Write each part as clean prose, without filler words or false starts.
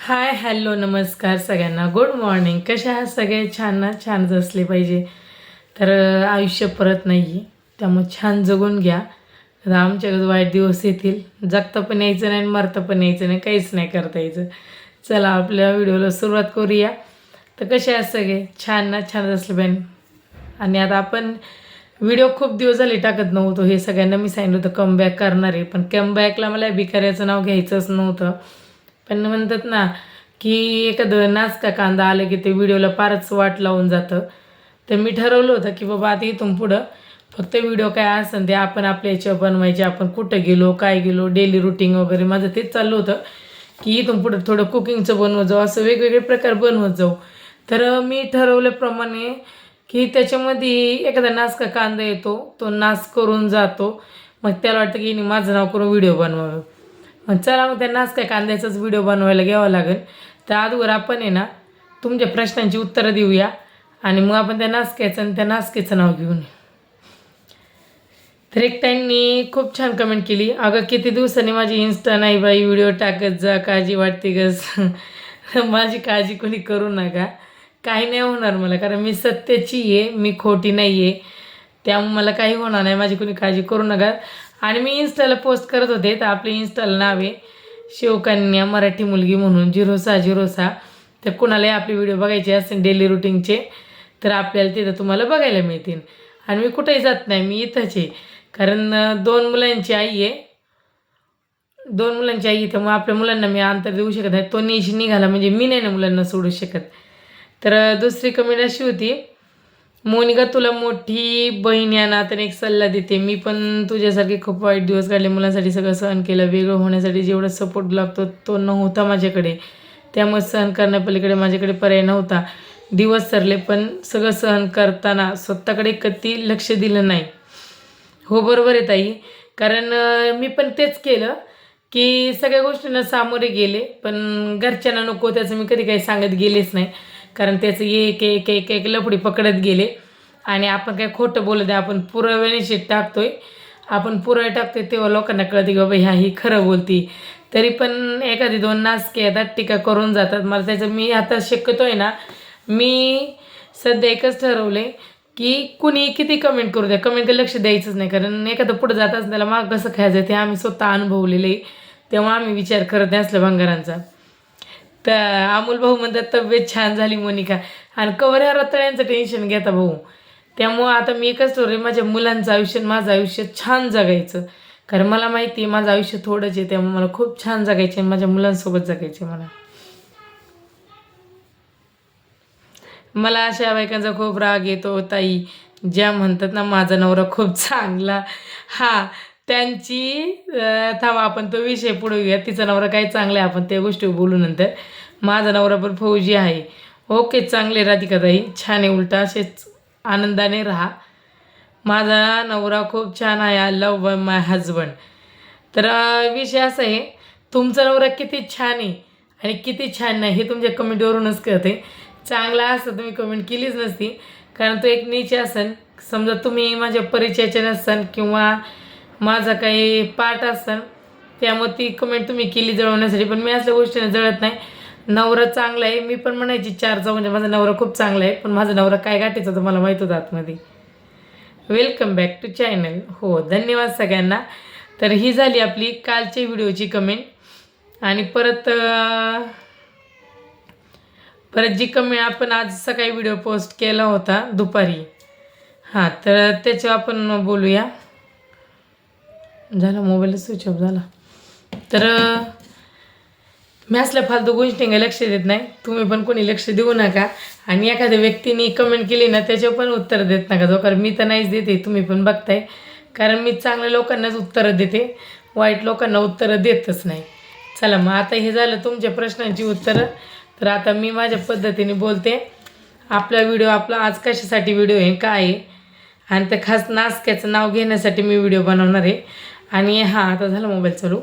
Hi hello नमस्कार सगळ्यांना. Good morning. कसे आहात सगळे? छान ना? छानच असले पाहिजे. तर आयुष्य परत नाही आहे, त्यामुळे छान जगून घ्या. तर आमच्याकडे वाईट दिवस येतील. जगता पण यायचं नाही आणि मरता पण यायचं नाही, काहीच नाही करता यायचं. चला आपल्या व्हिडिओला सुरुवात करूया. तर कसे आहात सगळे? छान ना? छानच असले पाहिजे. आणि आता आपण व्हिडिओ खूप दिवस झाले टाकत नव्हतो. हे सगळ्यांना मी सांगितलं होतं कमबॅक करणार आहे, पण कमबॅकला मला भिकाऱ्याचं नाव घ्यायचंच नव्हतं. पण म्हणतात ना की एखादं नाचका कांदा आलं की ते व्हिडिओला फारच वाट लावून जातं. तर मी ठरवलं होतं की बाबा आता इथून पुढं फक्त व्हिडिओ काय असेल ते आपण आपल्या याच्यावर बनवायचे. आपण कुठं गेलो, काय गेलो, डेली रुटीन वगैरे माझं तेच चाललं होतं की इथून पुढं थोडं कुकिंगचं बनवत जाऊ, असं वेगवेगळे प्रकार बनवत जाऊ. तर मी ठरवल्याप्रमाणे की त्याच्यामध्ये एखादा नाचका कांदा येतो, तो नाच करून जातो. मग त्याला वाटतं की हिने माझं नाव करून व्हिडिओ बनवावं. मग चला मग त्यांना काय कांद्याचाच व्हिडिओ बनवायला घ्यावा लागेल. तर अगोदर आपण आहे ना तुमच्या प्रश्नांची उत्तरं देऊया आणि मग आपण त्या नाचक्याचं आणि त्या नाचक्याचं नाव घेऊन येऊ. तर एक त्यांनी खूप छान कमेंट केली, अगं किती दिवसांनी माझी इन्स्टा नाही बाई, व्हिडिओ टाकत जा, काळजी वाटते गस. माझी काळजी कोणी करू नका. काही नाही होणार मला, कारण मी सत्याची आहे, मी खोटी नाही आहे. त्यामुळे मला काही होणार नाही, माझी कोणी काळजी करू नका. आणि मी इन्स्टाला पोस्ट करत होते, तर आपले इन्स्टाला नाव आहे शिवकन्या मराठी मुलगी म्हणून 0606. तर कुणालाही आपले व्हिडिओ बघायचे असेल डेली रुटीनचे तर आपल्याला तिथं तुम्हाला बघायला मिळतील. आणि मी कुठेही जात नाही, मी इथंच आहे. कारण 2 मुलांची आई आहे. 2 मुलांची आई आहे, त्यामुळे आपल्या मुलांना मी अंतर देऊ शकत नाही. तो निघाला म्हणजे मी नाही ना मुलांना सोडू शकत. तर दुसरी कमेंट अशी होती, मोनिका तुला मोठी बहीण या नात्याने एक सल्ला देते. मी पण तुझ्यासारखे खूप वाईट दिवस काढले, मुलांसाठी सगळं सहन केलं. वेगळं होण्यासाठी जेवढा सपोर्ट लागतो तो नव्हता माझ्याकडे, त्यामुळे सहन करण्यापलीकडे माझ्याकडे पर्याय नव्हता. दिवस सरले पण सगळं सहन करताना स्वतःकडे कधी लक्ष दिलं नाही. हो बरोबर आहे ताई. कारण मी पण तेच केलं की सगळ्या गोष्टींना सामोरे गेले, पण घरच्यांना नको त्याचं मी कधी काही सांगत गेलेच नाही. कारण त्याचं एक एक एक एक लफडी पकडत गेले. आणि आपण काय खोटं बोलत आहे, आपण पुराव्याने टाकतोय. आपण पुरावे टाकतोय तेव्हा लोकांना कळते की बाबा ह्या ही खरं बोलती. तरी पण एखादी 2 नाचके येतात, टीका करून जातात. मला त्याचं मी आता शक्यतो ना, मी सध्या एकच ठरवले की कुणी किती कमेंट करू द्या, कमेंटकडे लक्ष द्यायचंच नाही. कारण एखादं पुढं जात असं त्याला माग कसं खायचं ते आम्ही स्वतः अनुभवलेलं आहे. तेव्हा आम्ही विचार करत नाही असल्या भंगारांचा. तर अमोल भाऊ म्हणतात तब्येत छान झाली मोनिका, आणि कवर ह्या रताळ्यांचं टेन्शन घेता भाऊ. त्यामुळं आता मी एकच ठरवले, माझ्या मुलांचं आयुष्य माझं आयुष्य छान जगायचं. कारण मला माहिती आहे माझं आयुष्य थोडंच आहे, त्यामुळे मला खूप छान जगायचे आणि माझ्या मुलांसोबत जगायचे. मला अशा बायकांचा खूप राग येतो ताई, ज्या म्हणतात ना माझा नवरा खूप चांगला. हां, त्यांची थांबा आपण तो विषय पुढे घेऊया. तिचा नवरा काय चांगला आहे आपण त्या गोष्टी बोलू नंतर. माझा नवरा पण फौजी आहे. ओके, चांगले राधिकाताई, छान आहे. उलटा असेच आनंदाने राहा. माझा नवरा खूप छान आहे. I love my husband. तर विषय असा आहे, तुमचा नवरा किती छान आहे आणि किती छान नाही हे तुमच्या कमेंटवरूनच कळते. चांगला असतं तुम्ही कमेंट केलीच नसती, कारण तो एक नीच असन. समजा तुम्ही माझ्या परिचयाचे नसाल किंवा माझा काही पार्ट असाल, त्यामुळे ती कमेंट तुम्ही केली जळवण्यासाठी. पण मी असल्या गोष्टीने जळत नाही. नवरा चांगला आहे, मी पण म्हणायची 4 म्हणजे माझा नवरा खूप चांगला आहे, पण माझा नवरा काय गाठीचा तर मला माहीत होतं आतमध्ये. Welcome back to channel. हो, धन्यवाद सगळ्यांना. तर ही झाली आपली कालच्या व्हिडिओची कमेंट. आणि परत परत जी कमेंट आपण आज सकाळी व्हिडिओ पोस्ट केला होता दुपारी, हां, तर त्याच्यावर आपण बोलूया. झाला मोबाईल स्विच ऑफ झाला. तर मी असल्या फालतू गोष्टींना लक्ष देत नाही. तुम्ही पण कोणी लक्ष देऊ नका. आणि एखाद्या व्यक्तीने कमेंट केली ना त्याच्यावर पण उत्तर देत नका जो, कारण मी तर नाहीच देते, तुम्ही पण बघताय. कारण मी चांगल्या लोकांनाच उत्तरं देते, वाईट लोकांना उत्तरं देतच नाही. चला मग आता हे झालं तुमच्या प्रश्नांची उत्तरं. तर आता मी माझ्या पद्धतीने बोलते. आपला व्हिडिओ आपला आज कशासाठी व्हिडिओ आहे काय आहे, आणि ते खास नाचक्याचं नाव घेण्यासाठी मी व्हिडिओ बनवणार आहे. आणि हां, आता झालं मोबाईल चालू.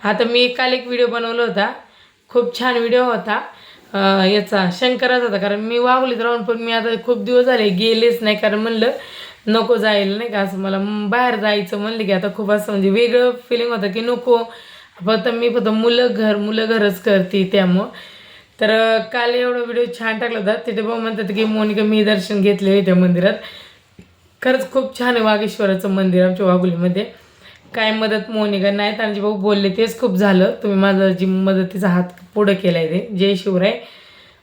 आता मी काल एक व्हिडिओ बनवला होता, खूप छान व्हिडिओ होता. याचा शंकराचा होता. कारण मी वावलीत राहून पण मी आता खूप दिवस झाले गेलेच नाही, कारण म्हणलं नको जायला, नाही का, असं मला बाहेर जायचं म्हणलं की आता खूप असं म्हणजे वेगळं फिलिंग होतं की नको. फक्त मी मुलं घरच करते त्यामुळं. तर काल एवढा व्हिडिओ छान टाकला होता. तिथे भाऊ म्हणतात की मोनिका मी दर्शन घेतले आहे त्या मंदिरात. खरंच खूप छान आहे वागेश्वराचं मंदिर आमच्या वाघोलीमध्ये. काय मदत मोनिका नाही तांजी भाऊ बोलले तेच खूप झालं. तुम्ही माझा जी मदतीचा हात पुढं केला आहे ते. जय शिवराय.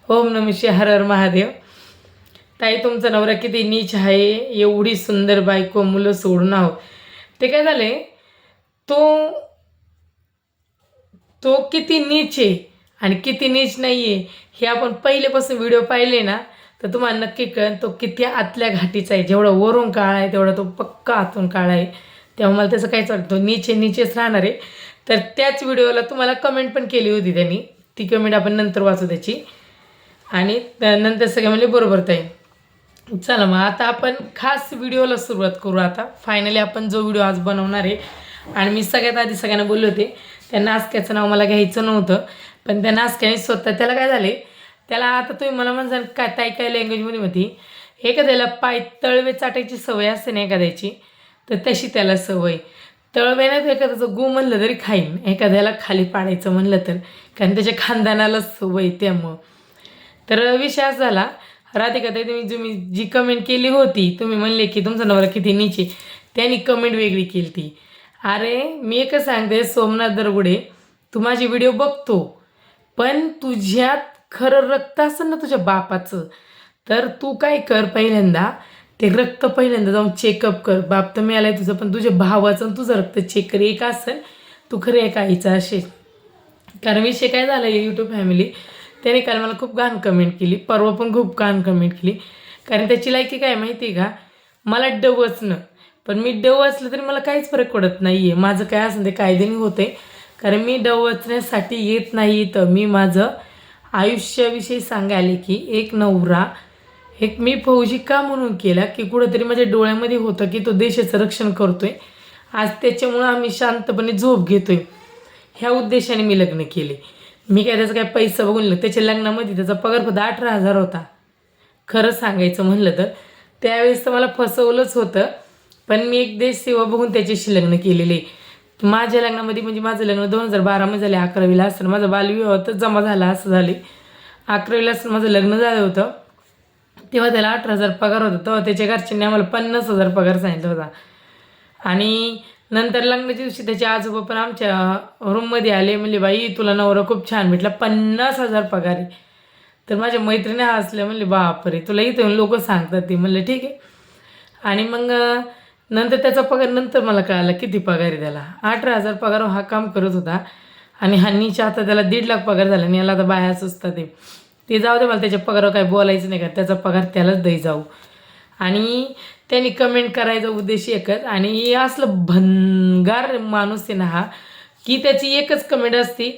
ओम नमः शिवाय. हर हर महादेव. ताई तुमचा नवरा किती नीच आहे. एवढी सुंदर बायको मुलं सोडून आहो. ते काय झाले तो तो किती नीच आहे आणि किती नीच नाही आहे हे आपण पहिलेपासून व्हिडिओ पाहिले ना तर तुम्हाला नक्की कळेल तो किती आतल्या घाटीचा आहे. जेवढा वरून काळा आहे तेवढा तो पक्का आतून काळा आहे. तेव्हा मला त्याचं काहीच वाटतं नीचेच राहणार आहे. तर त्याच व्हिडिओला तुम्हाला कमेंट पण केली होती त्यांनी. ती कमेंट आपण नंतर वाचू त्याची. आणि नंतर सगळे म्हणले बरोबर ताई. चला मग आता आपण खास व्हिडिओला सुरुवात करू. आता फायनली आपण जो व्हिडिओ आज बनवणार आहे आणि मी सगळ्यात आधी सगळ्यांना बोलले होते त्या नासक्याचं नाव मला घ्यायचं नव्हतं. पण त्या नासक्याने स्वतः त्याला काय झाले त्याला आता तुम्ही मला म्हणसाल काय ताई काय लँग्वेजमध्ये होती एखाद्याला पाय तळवे चाटायची सवय असते ना एखाद्याची तर तशी त्याला सवय. तळवे नाही तर एखाद्याचं गु म्हणलं तरी खाईन. एखाद्याला खाली पाडायचं म्हणलं तर कारण त्याच्या खानदानाला सवय त्यामुळं. तर विषय असा झाला राधिका ताई तुम्ही जी कमेंट केली होती तुम्ही म्हणले की तुमचा नवरा किती नीचे त्यांनी कमेंट वेगळी केली ती. अरे मी एकच सांगते सोमनाथ दरगुडे तू माझी व्हिडिओ बघतो पण तुझ्यात खरं रक्त असेल ना तुझ्या बापाचं तर तू काय कर पहिल्यांदा ते रक्त पहिल्यांदा जाऊन चेकअप कर. बाप तर मिळालं आहे तुझं पण तुझ्या भावाचं आणि तुझं रक्त चेक कर. एक असेल तू खरं एक आईचा असेल. कारण विषय काय झाला यूट्यूब फॅमिली त्याने काल मला खूप घाण कमेंट केली. परवा पण खूप घाण कमेंट केली. कारण त्याची लायकी काय माहिती आहे का मला डवचणं. पण मी डवचलं तरी मला काहीच फरक पडत नाही आहे. माझं काय असं ते कायद्याने होतं आहे. कारण मी डवचण्यासाठी येत नाही तर मी माझं आयुष्याविषयी सांगायला की एक नवरा एक मी फौजी का म्हणून केला की कुठंतरी माझ्या डोळ्यामध्ये होतं की तो देशाचं रक्षण करतो आहे. आज त्याच्यामुळं आम्ही शांतपणे झोप घेतो आहे. ह्या उद्देशाने मी लग्न केले. मी काय त्याचा काय पैसा बघून त्याच्या लग्नामध्ये त्याचा पगार फक्त 18,000 होता. खरं सांगायचं म्हणलं तर त्यावेळेस तर मला फसवलंच होतं. पण मी एक देशसेवा बघून त्याच्याशी लग्न केलेले. माझ्या लग्नामध्ये म्हणजे माझं लग्न 2012मध्ये झाले. 11वीला असताना माझा बालविवाह तर जमा झाला असं झाले. 11वीला असताना माझं लग्न झालं होतं तेव्हा त्याला 18,000 पगार होता. तेव्हा त्याच्या घरच्यांनी आम्हाला 50,000 पगार सांगितला होता. आणि नंतर लग्नाच्या दिवशी त्याचे आजोबा पण आमच्या रूममध्ये आले म्हणले बाई तुला नवरा खूप छान भेटला 50,000 पगार आहे. तर माझ्या मैत्रिणी हसल्या म्हणले बापरे तुला इथं लोक सांगतात ते. म्हणलं ठीक आहे. आणि मग नंतर त्याचा पगार नंतर मला कळाला किती पगार आहे त्याला. 18,000 पगार हा काम करत होता आणि हन्नीच्या आता त्याला 1.5 लाख पगार झाला. आणि याला आता बाया सुचतात ते जाऊ दे मला त्याच्या पगारावर काय बोलायचं नाही का. त्याचा पगार त्यालाच दे जाऊ. आणि त्यांनी कमेंट करायचा उद्देश एकच आणि असलं भंगार माणूस आहे ना हा की त्याची एकच कमेंट असते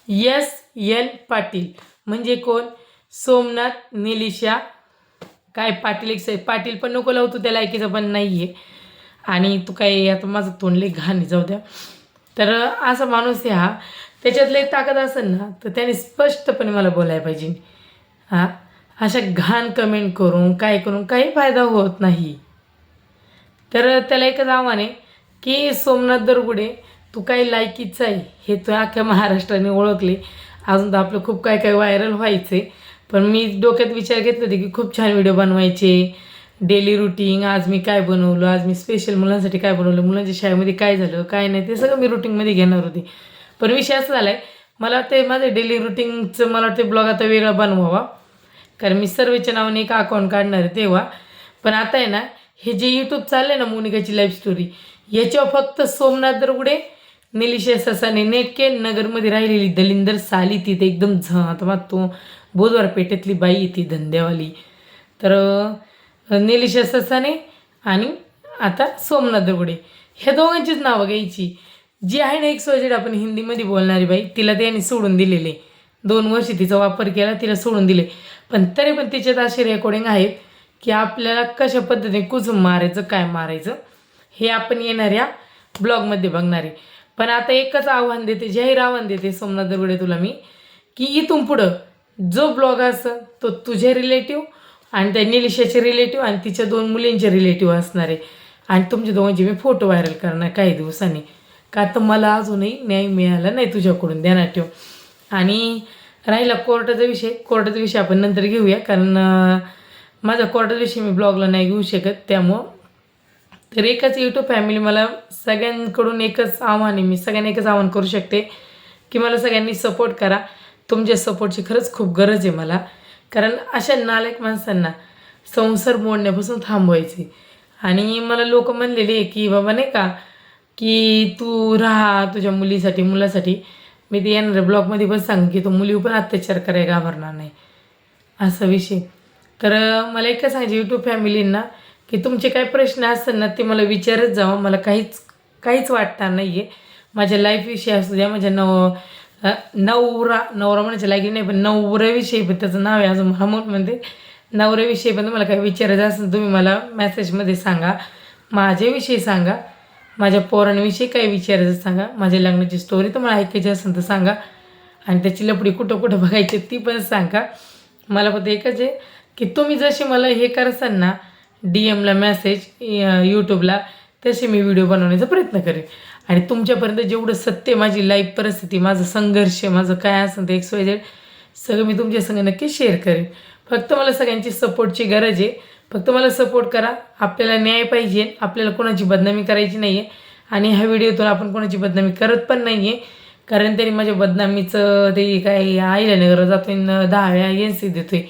SN पाटील. म्हणजे कोण सोमनाथ निलिशा काय पाटील एक पाटील पण नको लावतो त्या लायकीचं पण नाही आहे. आणि तू काय आता माझं तोंडले घाण जाऊ द्या. तर असा माणूस आहे हा. त्याच्यातलं एक ताकद असेल ना तर त्याने स्पष्टपणे मला बोलायला पाहिजे. हां अशा घाण कमेंट करून काय करून काही फायदा होत नाही. तर त्याला एकच आव्हान आहे की सोमनाथ दरगुडे तू काही लायकीचं आहे हे तू अख्ख्या महाराष्ट्राने ओळखले. अजून तर आपलं खूप काय काय व्हायरल व्हायचं आहे. पण मी डोक्यात विचार घेतले होते की खूप छान व्हिडिओ बनवायचे. डेली रुटीन आज मी काय बनवलं आज मी स्पेशल मुलांसाठी काय बनवलं मुलांच्या शाळेमध्ये काय झालं काय नाही ते सगळं मी रुटीनमध्ये घेणार होते. पण विषय असं झाला आहे मला ते माझं डेली रुटीनचं मला वाटते ब्लॉग आता वेगळा बनवावा. कारण मी सर्वेच्या नावाने एक अकाउंट काढणार आहे तेव्हा. पण आता आहे ना हे जे यूट्यूब चाललं आहे ना मोनिकाची लाईफ स्टोरी याच्यावर फक्त सोमनाथ दरगुडे निलिशा ससाने नेटके नगरमध्ये राहिलेली दलिंदर साली तिथे एकदम आता तो बुधवार पेठेतली बाई ती धंद्यावाली. तर निलिशा ससाने आणि आता सोमनाथ दरगुडे ह्या दोघांचीच नावं घ्यायची. जी आहे ना एक सोजेड आपण हिंदीमध्ये बोलणारी बाई तिला त्यांनी सोडून दिलेले. 2 वर्ष तिचा वापर केला तिला सोडून दिले. पण तरी पण तिच्यात असे रेकॉर्डिंग आहेत की आपल्याला कशा पद्धतीने कुचून मारायचं काय मारायचं हे आपण येणाऱ्या ब्लॉगमध्ये बघणार आहे. पण आता एकच आव्हान देते जाहीर आव्हान देते सोमनाथ दरगुडे तुला मी की इथून पुढं जो ब्लॉग असं तो तुझे रिलेटिव्ह आणि त्या निलिशाचे रिलेटिव्ह आणि तिच्या 2 मुलींचे रिलेटिव्ह असणार आहे. आणि तुमच्या दोघांचे मी फोटो व्हायरल करणार काही दिवसांनी. का तर मला अजूनही न्याय मिळाला नाही तुझ्याकडून ध्यानात ठेव. आणि राहिला कोर्टाचा विषय आपण नंतर घेऊया, कारण माझा कोर्टाचा विषय मी ब्लॉगला नाही घेऊ शकत. त्यामुळं तर एकच यूट्यूब फॅमिली, मला सगळ्यांकडून एकच आव्हान आहे, मी सगळ्यांना एकच आव्हान करू शकते की मला सगळ्यांनी सपोर्ट करा. तुमच्या सपोर्टची खरंच खूप गरज आहे मला, कारण अशा नालायक माणसांना संसार मोडण्यापासून थांबवायचे. आणि मला लोक म्हणलेले आहे की बाबा नाही का, की तू राहा तुझ्या मुलासाठी. मी ते येणाऱ्या ब्लॉगमध्ये पण सांग की तो मुलीवर पण अत्याचार करायला घाबरणार नाही, असा विषय. तर मला एक सांगायचं यूट्यूब फॅमिलींना की तुमचे काही प्रश्न असतात ना ते मला विचारत जावं, मला काहीच वाटणार नाही आहे. माझ्या लाईफविषयी असू द्या, माझ्या नवरा म्हणायच्या लायकी नाही, पण नवऱ्याविषयी पण त्याचं नाव आहे अजून मला म्हणते, नवऱ्याविषयी पण तुम्हाला काही विचारायचं असेल तुम्ही मला मेसेजमध्ये सांगा. माझ्याविषयी सांगा, माझ्या पोरांविषयी काही विचारायचं सांगा, माझ्या लग्नाची स्टोरी तुम्हाला ऐकायची असेल तर सांगा, आणि त्याची लपडी कुठं कुठं बघायची ती पण सांगा. मला फक्त एकच आहे की तुम्ही जसे मला हे करसाल ना DM ला मेसेज यूट्यूबला, तसे मी व्हिडिओ बनवण्याचा प्रयत्न करेन. आणि तुमच्यापर्यंत जेवढं सत्य, माझी लाईफ परिस्थिती, माझं संघर्ष, माझं काय असेल ते XYZ सगळं मी तुमच्या संग नक्की शेअर करेन. फक्त मला सगळ्यांची सपोर्टची गरज आहे. फक्त मला सपोर्ट करा. आपल्याला न्याय पाहिजे, आपल्याला कोणाची बदनामी करायची नाही आहे. आणि ह्या व्हिडिओतून आपण कोणाची बदनामी करत पण नाही आहे, कारण त्यांनी माझ्या बदनामीचं ते काय आईला जातो 10 वेळा एनसी देतो आहे,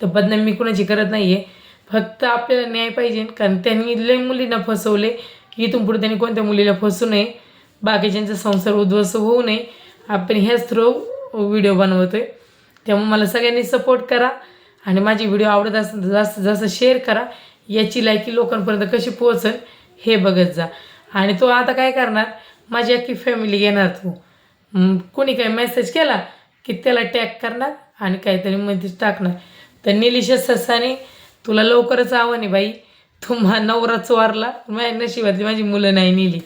तर बदनामी मी कोणाची करत नाही आहे. फक्त आपल्याला न्याय पाहिजे, कारण त्यांनी लय मुलींना फसवले, की इथून पुढे त्यांनी कोणत्या मुलीला फसू नये, बाकीच्यांचा संसार उद्ध्वस्त होऊ नये. आपण ह्याच थ्रू व्हिडिओ बनवतो आहे. त्यामुळे मला सगळ्यांनी सपोर्ट करा, आणि माझी व्हिडिओ आवडत असेल तर जास्तीत जास्त शेअर करा. याची लायकी लोकांपर्यंत कशी पोहोचेल हे बघत जा. आणि तो आता काय करणार, माझी अख्खी फॅमिली घेणार, तो कोणी काही मेसेज केला की त्याला टॅग करणार आणि काहीतरी मध्येच टाकणार. तर निलिशा ससाने तुला लवकरच आव्हान आहे बाई, तू नवरा चोरला, माझ्या नशिबातली माझी मुलं नाही नेली.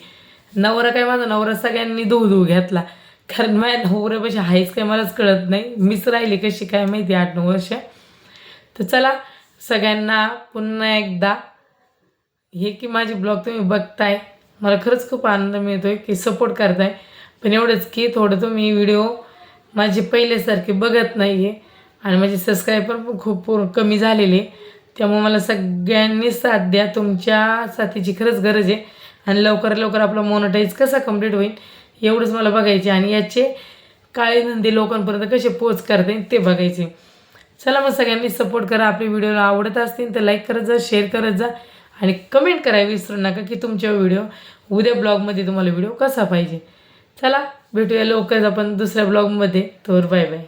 नवरा काय, माझा नवरा सगळ्यांनी धू घेतला, कारण माझ्या नवऱ्यापाशी आहेच काय मलाच कळत नाही, मीच राहिली कशी काय माहिती 8-9 वर्ष. तर चला, सगळ्यांना पुन्हा एकदा हे की माझी ब्लॉग तुम्ही बघताय, मला खरंच खूप आनंद मिळतो आहे की सपोर्ट करताय. पण एवढंच की थोडं तुम्ही व्हिडिओ माझे पहिल्यासारखे बघत नाही आहे, आणि माझे सबस्क्रायबर पण खूप कमी झालेले. त्यामुळे मला सगळ्यांनी साथ द्या, तुमच्या साथीची खरंच गरज आहे. आणि लवकर आपला मोनोटाईज कसा कंप्लीट होईल एवढंच मला बघायचे, आणि याचे काळे धंदे लोकांपर्यंत कसे पोच करता येईल ते बघायचे. चला मग सगळ्यांनी सपोर्ट करा. आपली व्हिडिओला आवडत असतील तर लाईक करत जा, शेअर करत जा, आणि कमेंट करायला विसरू नका की तुमच्या व्हिडिओ उद्या ब्लॉगमध्ये तुम्हाला व्हिडिओ कसा पाहिजे. चला भेटूया लवकरच आपण दुसऱ्या ब्लॉगमध्ये. तर बाय बाय.